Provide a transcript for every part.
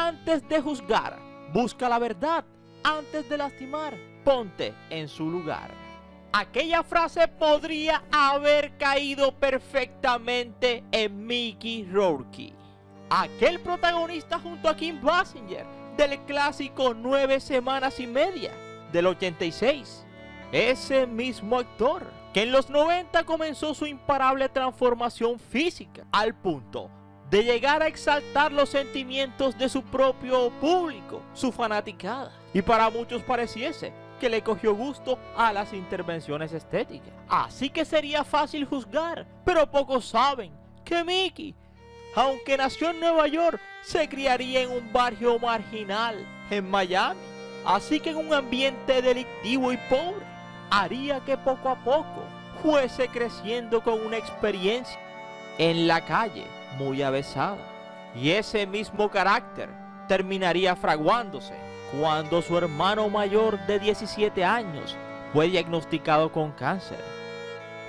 antes de juzgar, busca la verdad antes de lastimar, ponte en su lugar. Aquella frase podría haber caído perfectamente en Mickey Rourke, aquel protagonista junto a Kim Basinger del clásico 9 semanas y media del 86. Ese mismo actor que en los 90 comenzó su imparable transformación física al punto de llegar a exaltar los sentimientos de su propio público, su fanaticada. Y para muchos pareciese que le cogió gusto a las intervenciones estéticas. Así que sería fácil juzgar, pero pocos saben que Mickey, aunque nació en Nueva York, se criaría en un barrio marginal en Miami. Así que en un ambiente delictivo y pobre, haría que poco a poco fuese creciendo con una experiencia en la calle muy avesada. Y ese mismo carácter terminaría fraguándose cuando su hermano mayor de 17 años fue diagnosticado con cáncer.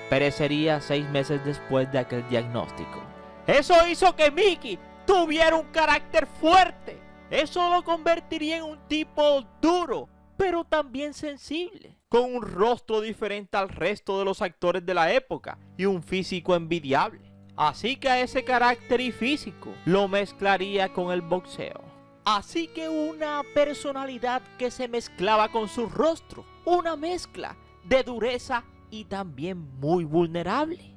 Perecería 6 meses después de aquel diagnóstico. Eso hizo que Mickey tuviera un carácter fuerte. Eso lo convertiría en un tipo duro, pero también sensible, con un rostro diferente al resto de los actores de la época y un físico envidiable. Así que a ese carácter y físico lo mezclaría con el boxeo. Así que una personalidad que se mezclaba con su rostro, una mezcla de dureza y también muy vulnerable.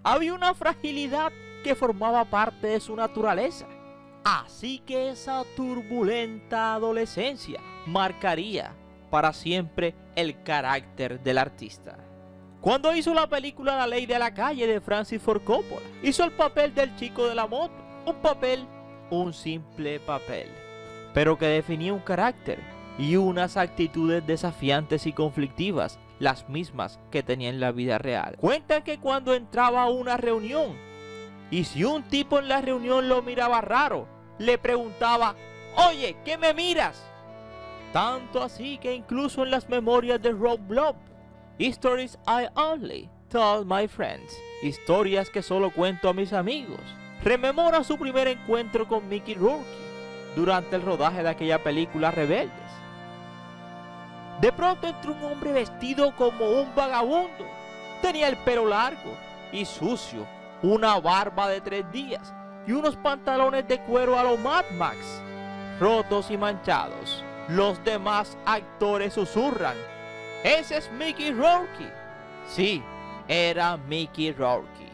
Había una fragilidad que formaba parte de su naturaleza. Así que esa turbulenta adolescencia marcaría para siempre el carácter del artista. Cuando hizo la película La Ley de la Calle de Francis Ford Coppola, hizo el papel del chico de la moto. Un simple papel, pero que definía un carácter y unas actitudes desafiantes y conflictivas, las mismas que tenía en la vida real. Cuentan que cuando entraba a una reunión, y si un tipo en la reunión lo miraba raro, le preguntaba: oye, ¿qué me miras? Tanto así que incluso en las memorias de Rob Lowe, Stories I Only Tell My Friends, historias que solo cuento a mis amigos, rememora su primer encuentro con Mickey Rourke durante el rodaje de aquella película Rebeldes. De pronto entró un hombre vestido como un vagabundo. Tenía el pelo largo y sucio, una barba de 3 días y unos pantalones de cuero a lo Mad Max, rotos y manchados. Los demás actores susurran: ¡ese es Mickey Rourke! Sí, era Mickey Rourke,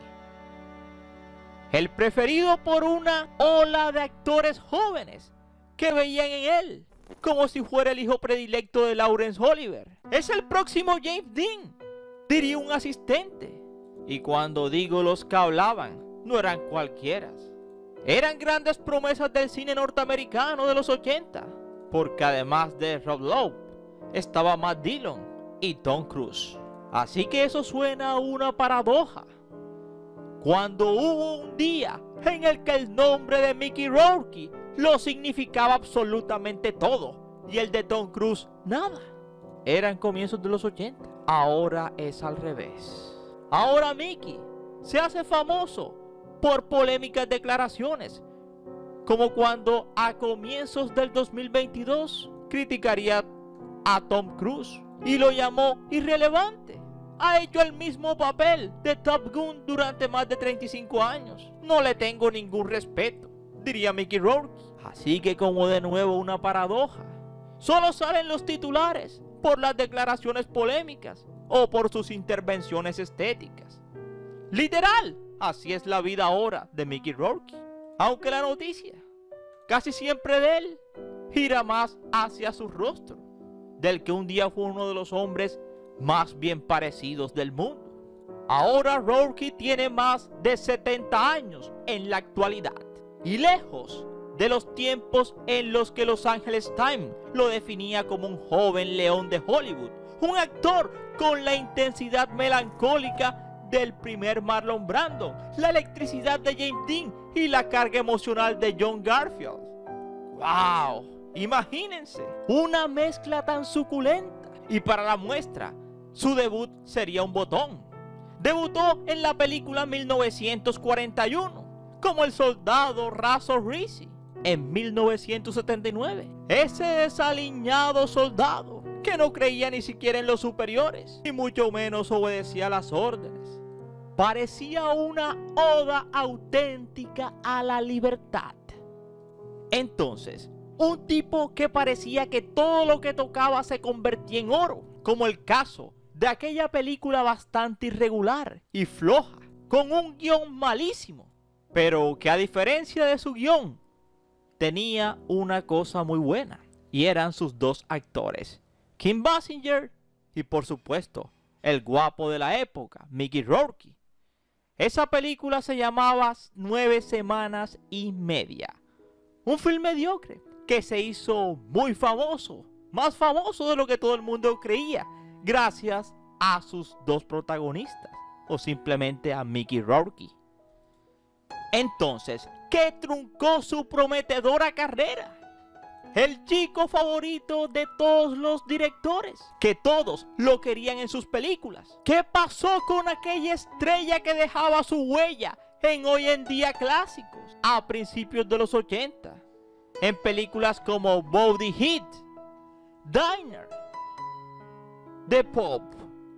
el preferido por una ola de actores jóvenes que veían en él como si fuera el hijo predilecto de Laurence Olivier. Es el próximo James Dean, diría un asistente. Y cuando digo los que hablaban, no eran cualquiera. Eran grandes promesas del cine norteamericano de los 80, porque además de Rob Lowe, estaba Matt Dillon y Tom Cruise. Así que eso suena a una paradoja. Cuando hubo un día en el que el nombre de Mickey Rourke lo significaba absolutamente todo y el de Tom Cruise nada. Eran comienzos de los 80. Ahora es al revés. Ahora Mickey se hace famoso por polémicas declaraciones, como cuando a comienzos del 2022 criticaría a Tom Cruise y lo llamó irrelevante. Ha hecho el mismo papel de Top Gun durante más de 35 años. No le tengo ningún respeto, diría Mickey Rourke. Así que, como de nuevo una paradoja, solo salen los titulares por las declaraciones polémicas o por sus intervenciones estéticas. Literal, así es la vida ahora de Mickey Rourke. Aunque la noticia, casi siempre de él, gira más hacia su rostro, del que un día fue uno de los hombres más bien parecidos del mundo. Ahora Rourke tiene más de 70 años en la actualidad, y lejos de los tiempos en los que Los Angeles Times lo definía como un joven león de Hollywood, un actor con la intensidad melancólica del primer Marlon Brando, la electricidad de James Dean y la carga emocional de John Garfield. ¡Wow! Imagínense, una mezcla tan suculenta. Y para la muestra, su debut sería un botón. Debutó en la película 1941 como el soldado Razor Rizzi. en 1979. Ese desaliñado soldado que no creía ni siquiera en los superiores, y mucho menos obedecía las órdenes. Parecía una oda auténtica a la libertad. Entonces, un tipo que parecía que todo lo que tocaba se convertía en oro, como el caso de aquella película bastante irregular y floja, con un guión malísimo, pero que a diferencia de su guión, tenía una cosa muy buena, y eran sus dos actores, Kim Basinger y por supuesto, el guapo de la época, Mickey Rourke. Esa película se llamaba 9 semanas y media. Un film mediocre que se hizo muy famoso, más famoso de lo que todo el mundo creía, gracias a sus dos protagonistas, o simplemente a Mickey Rourke. Entonces, ¿qué truncó su prometedora carrera? El chico favorito de todos los directores, que todos lo querían en sus películas. ¿Qué pasó con aquella estrella que dejaba su huella en hoy en día clásicos, a principios de los 80? En películas como Body Hit, Diner, The Pop,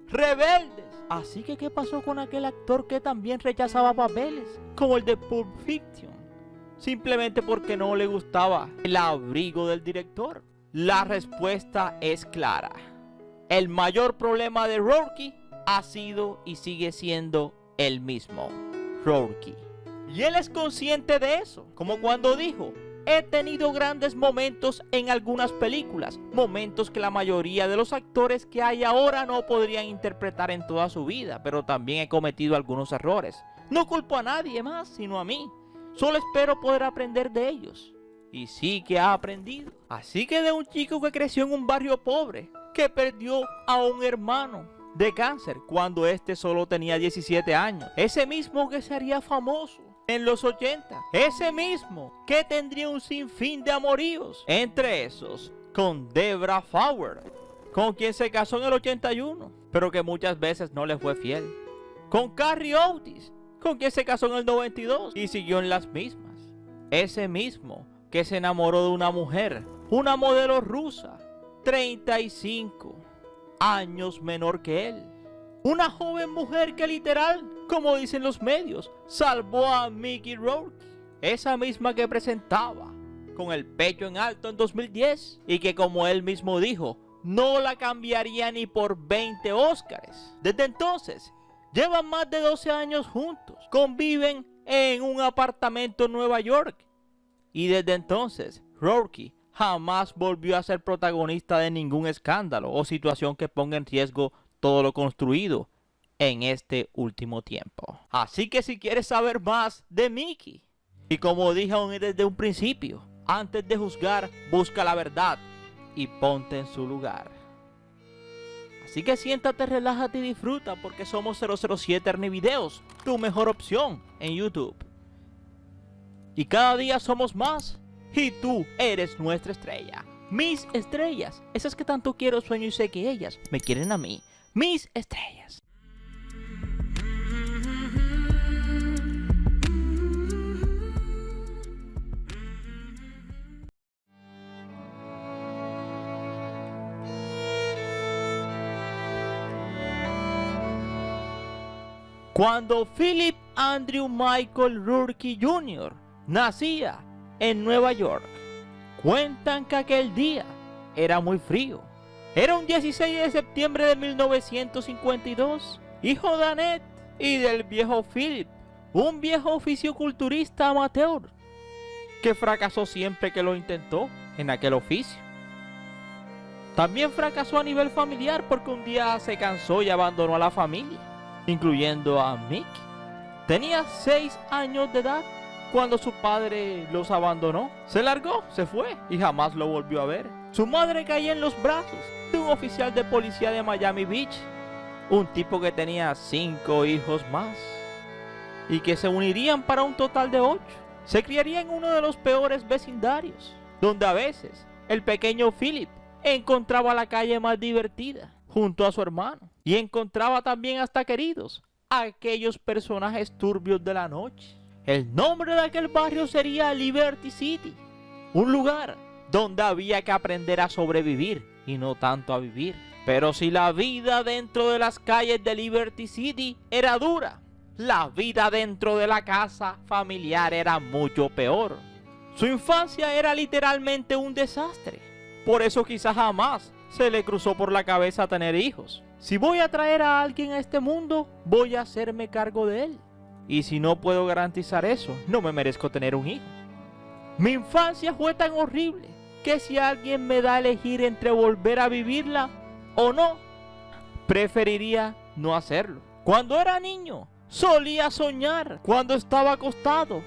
Rebeldes. Así que ¿qué pasó con aquel actor que también rechazaba papeles, como el de Pulp Fiction? Simplemente porque no le gustaba el abrigo del director. La respuesta es clara. El mayor problema de Rourke ha sido y sigue siendo el mismo, Rourke. Y él es consciente de eso, como cuando dijo: he tenido grandes momentos en algunas películas, momentos que la mayoría de los actores que hay ahora no podrían interpretar en toda su vida, pero también he cometido algunos errores. No culpo a nadie más, sino a mí. Solo espero poder aprender de ellos. Y sí que ha aprendido. Así que de un chico que creció en un barrio pobre, que perdió a un hermano de cáncer cuando este solo tenía 17 años. Ese mismo que se haría famoso en los 80. Ese mismo que tendría un sinfín de amoríos. Entre esos, con Debra Fowler, con quien se casó en el 81, pero que muchas veces no le fue fiel. Con Carrie Otis, con quien se casó en el 92 y siguió en las mismas. Ese mismo que se enamoró de una mujer, una modelo rusa, 35 años menor que él. Una joven mujer que literal, como dicen los medios, salvó a Mickey Rourke. Esa misma que presentaba con el pecho en alto en 2010 y que, como él mismo dijo, no la cambiaría ni por 20 Óscares. Desde entonces, llevan más de 12 años juntos, conviven en un apartamento en Nueva York. Y desde entonces, Rourke jamás volvió a ser protagonista de ningún escándalo o situación que ponga en riesgo todo lo construido en este último tiempo. Así que si quieres saber más de Mickey, y como dije desde un principio, antes de juzgar, busca la verdad y ponte en su lugar. Así que siéntate, relájate y disfruta, porque somos 007 Ernie Videos, tu mejor opción en YouTube. Y cada día somos más, y tú eres nuestra estrella. Mis estrellas, esas que tanto quiero, sueño y sé que ellas me quieren a mí. Mis estrellas. Cuando Philip Andrew Michael Rourke Jr. nacía en Nueva York, cuentan que aquel día era muy frío. Era un 16 de septiembre de 1952, hijo de Annette y del viejo Philip, un viejo oficioculturista amateur que fracasó siempre que lo intentó en aquel oficio. También fracasó a nivel familiar porque un día se cansó y abandonó a la familia, incluyendo a Mickey. Tenía 6 años de edad cuando su padre los abandonó. Se largó, se fue y jamás lo volvió a ver. Su madre caía en los brazos de un oficial de policía de Miami Beach, un tipo que tenía 5 hijos más y que se unirían para un total de 8. Se criaría en uno de los peores vecindarios, donde a veces el pequeño Philip encontraba la calle más divertida junto a su hermano, y encontraba también hasta queridos aquellos personajes turbios de la noche. El nombre de aquel barrio sería Liberty City, un lugar donde había que aprender a sobrevivir y no tanto a vivir. Pero si la vida dentro de las calles de Liberty City era dura, la vida dentro de la casa familiar era mucho peor. Su infancia era literalmente un desastre. Por eso quizás jamás se le cruzó por la cabeza tener hijos. Si voy a traer a alguien a este mundo, voy a hacerme cargo de él. Y si no puedo garantizar eso, no me merezco tener un hijo. Mi infancia fue tan horrible que si alguien me da a elegir entre volver a vivirla o no, preferiría no hacerlo. Cuando era niño, solía soñar cuando estaba acostado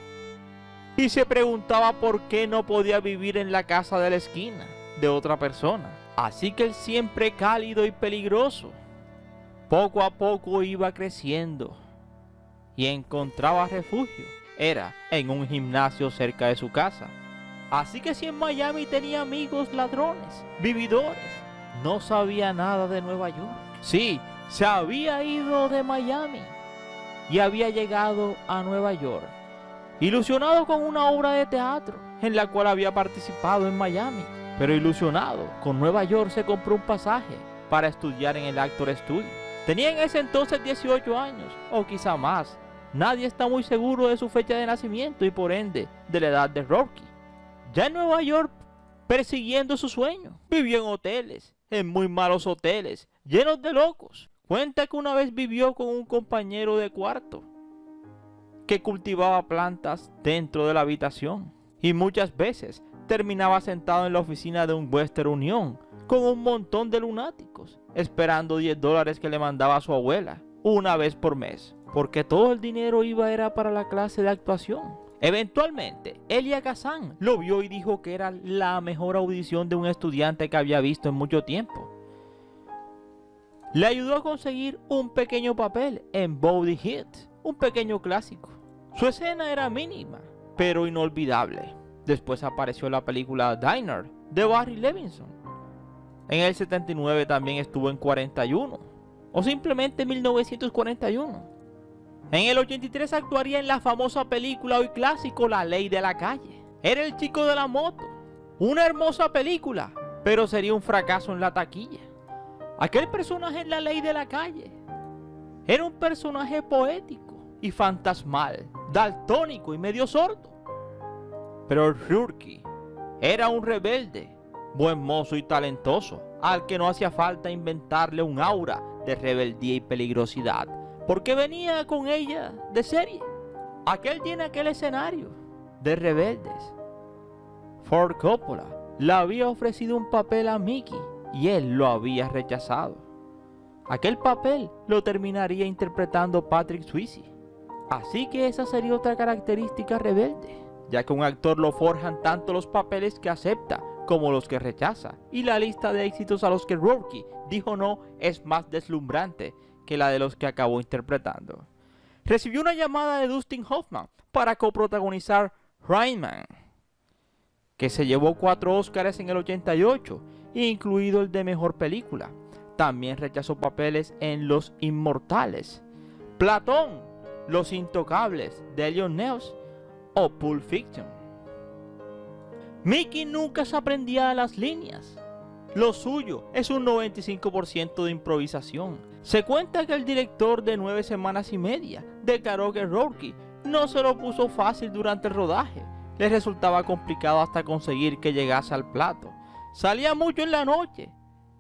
y se preguntaba por qué no podía vivir en la casa de la esquina de otra persona. Así que el siempre cálido y peligroso poco a poco iba creciendo y encontraba refugio. Era en un gimnasio cerca de su casa. Así que si en Miami tenía amigos ladrones, vividores, no sabía nada de Nueva York. Sí, se había ido de Miami y había llegado a Nueva York, ilusionado con una obra de teatro en la cual había participado en Miami. Pero ilusionado con Nueva York, se compró un pasaje para estudiar en el Actor Studio. Tenía en ese entonces 18 años, o quizá más. Nadie está muy seguro de su fecha de nacimiento y por ende de la edad de Rocky. Ya en Nueva York, persiguiendo su sueño, vivió en hoteles, en muy malos hoteles, llenos de locos. Cuenta que una vez vivió con un compañero de cuarto que cultivaba plantas dentro de la habitación y muchas veces terminaba sentado en la oficina de un Western Union con un montón de lunáticos, esperando $10 que le mandaba a su abuela una vez por mes, porque todo el dinero era para la clase de actuación. Eventualmente, Elia Kazan lo vio y dijo que era la mejor audición de un estudiante que había visto en mucho tiempo. Le ayudó a conseguir un pequeño papel en Body Hit, un pequeño clásico. Su escena era mínima, pero inolvidable. Después apareció la película Diner de Barry Levinson. En el 79 también estuvo en 41, o simplemente 1941. En el 83 actuaría en la famosa película hoy clásico La Ley de la Calle. Era el chico de la moto. Una hermosa película, pero sería un fracaso en la taquilla. Aquel personaje en La Ley de la Calle era un personaje poético y fantasmal, daltónico y medio sordo. Pero Rourke era un rebelde, buen mozo y talentoso, al que no hacía falta inventarle un aura de rebeldía y peligrosidad, porque venía con ella de serie. Aquel tiene aquel escenario de rebeldes. Ford Coppola le había ofrecido un papel a Mickey y él lo había rechazado. Aquel papel lo terminaría interpretando Patrick Swayze. Así que esa sería otra característica rebelde, ya que un actor lo forjan tanto los papeles que acepta como los que rechaza, y la lista de éxitos a los que Rourke dijo no es más deslumbrante que la de los que acabó interpretando. Recibió una llamada de Dustin Hoffman para coprotagonizar Rain Man, que se llevó 4 Oscars en el 88, incluido el de Mejor Película. También rechazó papeles en Los Inmortales, Platón, Los Intocables de Elliot Ness o Pulp Fiction. Mickey nunca se aprendía las líneas. Lo suyo es un 95% de improvisación. Se cuenta que el director de 9 semanas y media declaró que Rourke no se lo puso fácil durante el rodaje. Le resultaba complicado hasta conseguir que llegase al plato. Salía mucho en la noche,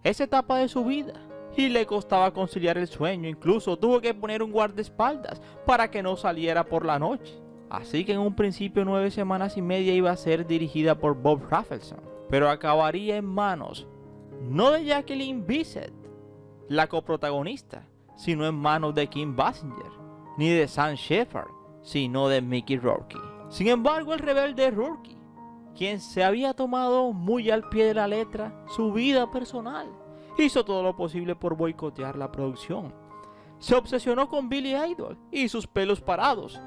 esa etapa de su vida, y le costaba conciliar el sueño. Incluso tuvo que poner un guardaespaldas para que no saliera por la noche. Así que en un principio 9 semanas y media iba a ser dirigida por Bob Rafelson, pero acabaría en manos no de Jacqueline Bisset, la coprotagonista, sino en manos de Kim Basinger, ni de Sam Shepard, sino de Mickey Rourke. Sin embargo, el rebelde Rourke, quien se había tomado muy al pie de la letra su vida personal, hizo todo lo posible por boicotear la producción. Se obsesionó con Billy Idol y sus pelos parados.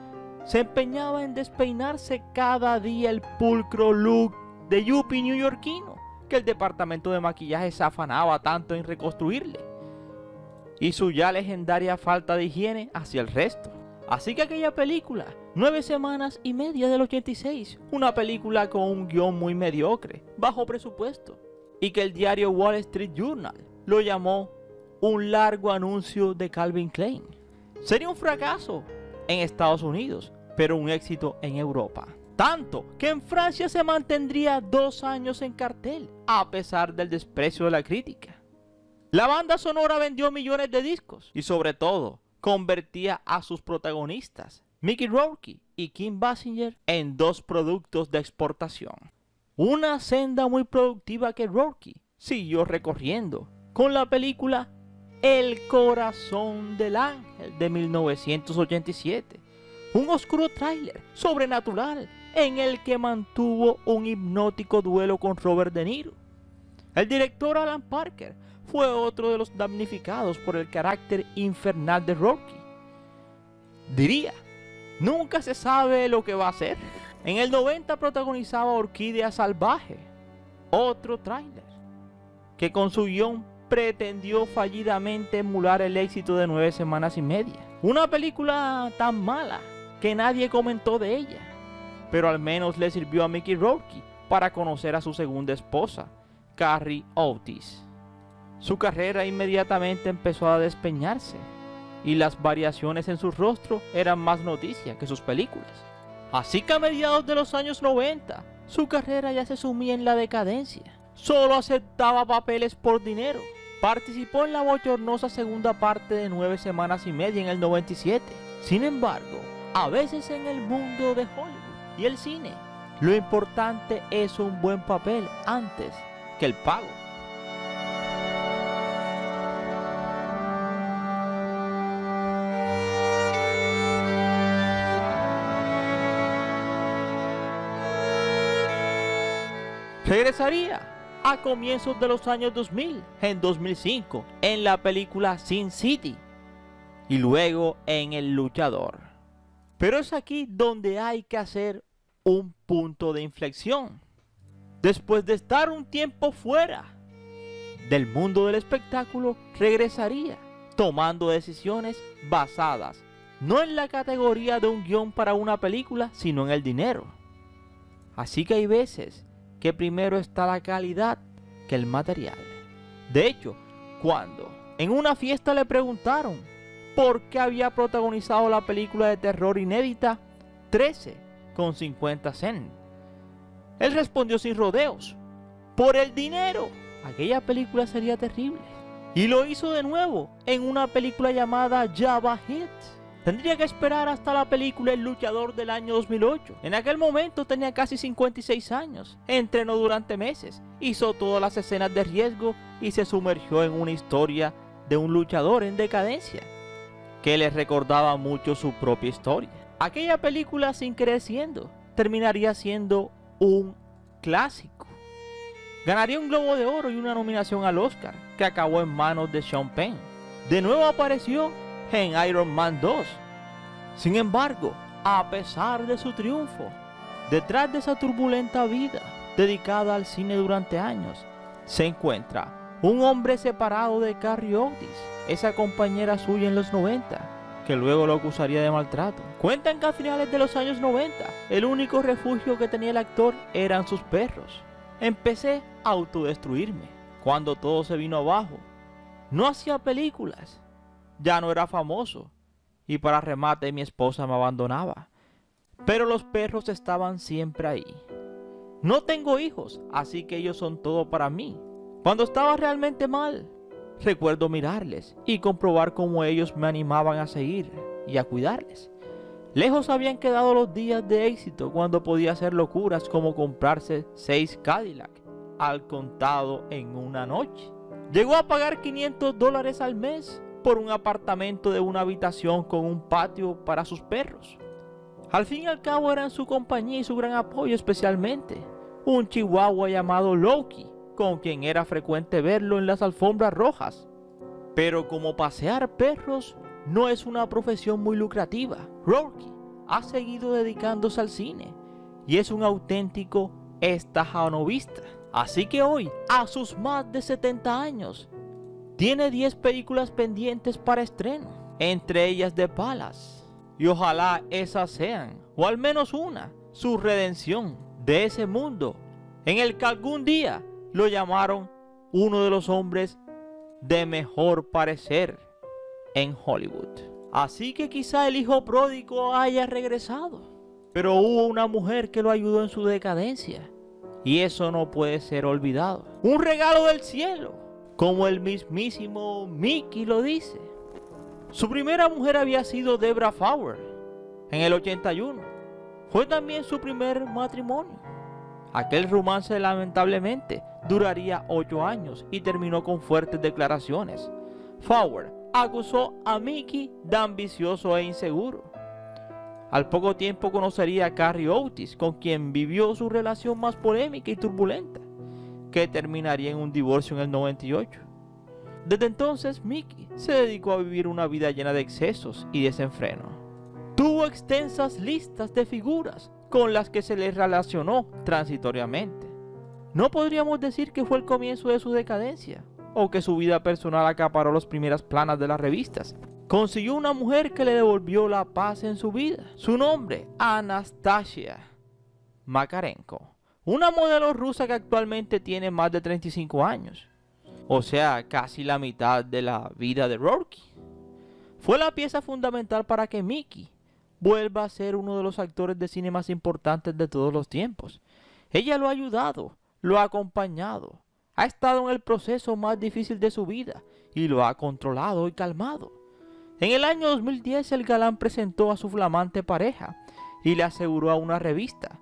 Se empeñaba en despeinarse cada día el pulcro look de yuppie neoyorquino que el departamento de maquillaje se afanaba tanto en reconstruirle, y su ya legendaria falta de higiene hacia el resto. Así que aquella película, 9 semanas y media del 86, una película con un guión muy mediocre, bajo presupuesto, y que el diario Wall Street Journal lo llamó un largo anuncio de Calvin Klein. Sería un fracaso en Estados Unidos, pero un éxito en Europa. Tanto que en Francia se mantendría 2 años en cartel, a pesar del desprecio de la crítica. La banda sonora vendió millones de discos y sobre todo convertía a sus protagonistas, Mickey Rourke y Kim Basinger, en 2 productos de exportación. Una senda muy productiva que Rourke siguió recorriendo con la película El corazón del ángel de 1987, un oscuro tráiler sobrenatural en el que mantuvo un hipnótico duelo con Robert De Niro. El director Alan Parker fue otro de los damnificados por el carácter infernal de Rourke. Diría, nunca se sabe lo que va a hacer. En el 90 protagonizaba Orquídea Salvaje, otro tráiler, que con su guión pretendió fallidamente emular el éxito de 9 semanas y media. Una película tan mala que nadie comentó de ella, pero al menos le sirvió a Mickey Rourke para conocer a su segunda esposa, Carrie Otis. Su carrera inmediatamente empezó a despeñarse y las variaciones en su rostro eran más noticia que sus películas. Así que a mediados de los años 90, su carrera ya se sumía en la decadencia. Solo aceptaba papeles por dinero. Participó en la bochornosa segunda parte de 9 semanas y media en el 97. Sin embargo, a veces en el mundo de Hollywood y el cine, lo importante es un buen papel antes que el pago. Regresaría a comienzos de los años 2000, en 2005, en la película Sin City y luego en El Luchador. Pero es aquí donde hay que hacer un punto de inflexión. Después de estar un tiempo fuera del mundo del espectáculo, regresaría tomando decisiones basadas no en la categoría de un guión para una película, sino en el dinero. Así que hay veces que primero está la calidad que el material. De hecho, cuando en una fiesta le preguntaron por qué había protagonizado la película de terror inédita 13,50 cents, él respondió sin rodeos: por el dinero. Aquella película sería terrible. Y lo hizo de nuevo en una película llamada Java Hit. Tendría que esperar hasta la película El Luchador del año 2008. En aquel momento tenía casi 56 años. Entrenó durante meses, hizo todas las escenas de riesgo y se sumergió en una historia de un luchador en decadencia que le recordaba mucho su propia historia. Aquella película, sin querer siendo, terminaría siendo un clásico. Ganaría un Globo de Oro y una nominación al Oscar, que acabó en manos de Sean Penn. De nuevo apareció en Iron Man 2. Sin embargo, a pesar de su triunfo, detrás de esa turbulenta vida dedicada al cine durante años, se encuentra un hombre separado de Carrie Otis, esa compañera suya en los 90, que luego lo acusaría de maltrato. Cuentan que a finales de los años 90, el único refugio que tenía el actor eran sus perros. Empecé a autodestruirme cuando todo se vino abajo. No hacía películas, ya no era famoso y para remate mi esposa me abandonaba. Pero los perros estaban siempre ahí. No tengo hijos, así que ellos son todo para mí. Cuando estaba realmente mal, recuerdo mirarles y comprobar cómo ellos me animaban a seguir y a cuidarles. Lejos habían quedado los días de éxito cuando podía hacer locuras como comprarse 6 Cadillac al contado en una noche. Llegó a pagar $500 al mes por un apartamento de una habitación con un patio para sus perros. Al fin y al cabo eran su compañía y su gran apoyo, especialmente un chihuahua llamado Loki, con quien era frecuente verlo en las alfombras rojas. Pero como pasear perros no es una profesión muy lucrativa, Rourke ha seguido dedicándose al cine y es un auténtico estajanovista. Así que hoy, a sus más de 70 años, tiene 10 películas pendientes para estreno, entre ellas The Palace, Y ojalá esas sean, o al menos una, su redención de ese mundo en el que algún día lo llamaron uno de los hombres de mejor parecer en Hollywood. Así que quizá el hijo pródigo haya regresado, pero hubo una mujer que lo ayudó en su decadencia, y eso no puede ser olvidado. Un regalo del cielo, como el mismísimo Mickey lo dice. Su primera mujer había sido Debra Fowler en el 81. Fue también su primer matrimonio. Aquel romance lamentablemente duraría 8 años y terminó con fuertes declaraciones. Fowler acusó a Mickey de ambicioso e inseguro. Al poco tiempo conocería a Carrie Otis, con quien vivió su relación más polémica y turbulenta, que terminaría en un divorcio en el 98. Desde entonces, Mickey se dedicó a vivir una vida llena de excesos y desenfreno. Tuvo extensas listas de figuras con las que se le relacionó transitoriamente. No podríamos decir que fue el comienzo de su decadencia, o que su vida personal acaparó las primeras planas de las revistas. Consiguió una mujer que le devolvió la paz en su vida. Su nombre, Anastasia Makarenko, una modelo rusa que actualmente tiene más de 35 años. O sea, casi la mitad de la vida de Rourke. Fue la pieza fundamental para que Mickey vuelva a ser uno de los actores de cine más importantes de todos los tiempos. Ella lo ha ayudado, lo ha acompañado, ha estado en el proceso más difícil de su vida y lo ha controlado y calmado. En el año 2010 el galán presentó a su flamante pareja y le aseguró a una revista: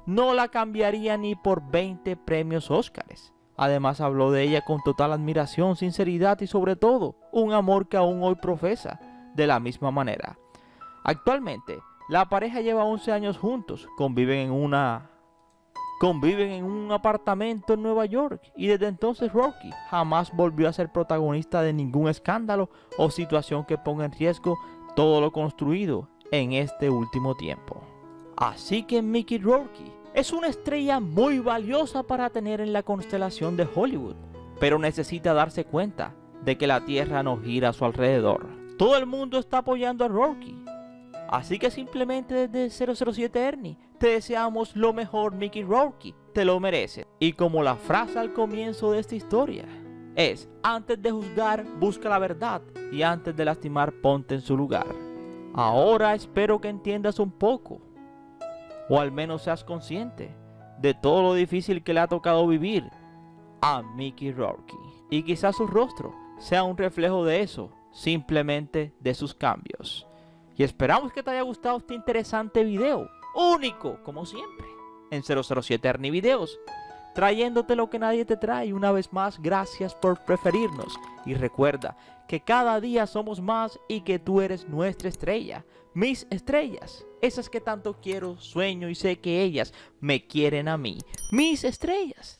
no la cambiaría ni por 20 premios Óscares. Además habló de ella con total admiración, sinceridad y sobre todo un amor que aún hoy profesa de la misma manera. Actualmente la pareja lleva 11 años juntos, conviven en un apartamento en Nueva York, y desde entonces Rourke jamás volvió a ser protagonista de ningún escándalo o situación que ponga en riesgo todo lo construido en este último tiempo. Así que Mickey Rourke es una estrella muy valiosa para tener en la constelación de Hollywood, pero necesita darse cuenta de que la Tierra no gira a su alrededor. Todo el mundo está apoyando a Rourke. Así que simplemente desde 007 Ernie te deseamos lo mejor, Mickey Rourke, te lo mereces. Y como la frase al comienzo de esta historia es: antes de juzgar, busca la verdad, y antes de lastimar, ponte en su lugar. Ahora espero que entiendas un poco, o al menos seas consciente de todo lo difícil que le ha tocado vivir a Mickey Rourke. Y quizás su rostro sea un reflejo de eso, simplemente de sus cambios. Y esperamos que te haya gustado este interesante video, único como siempre, en 007 Ernie Videos, trayéndote lo que nadie te trae. Una vez más, gracias por preferirnos, y recuerda que cada día somos más y que tú eres nuestra estrella, mis estrellas, esas que tanto quiero, sueño y sé que ellas me quieren a mí, mis estrellas.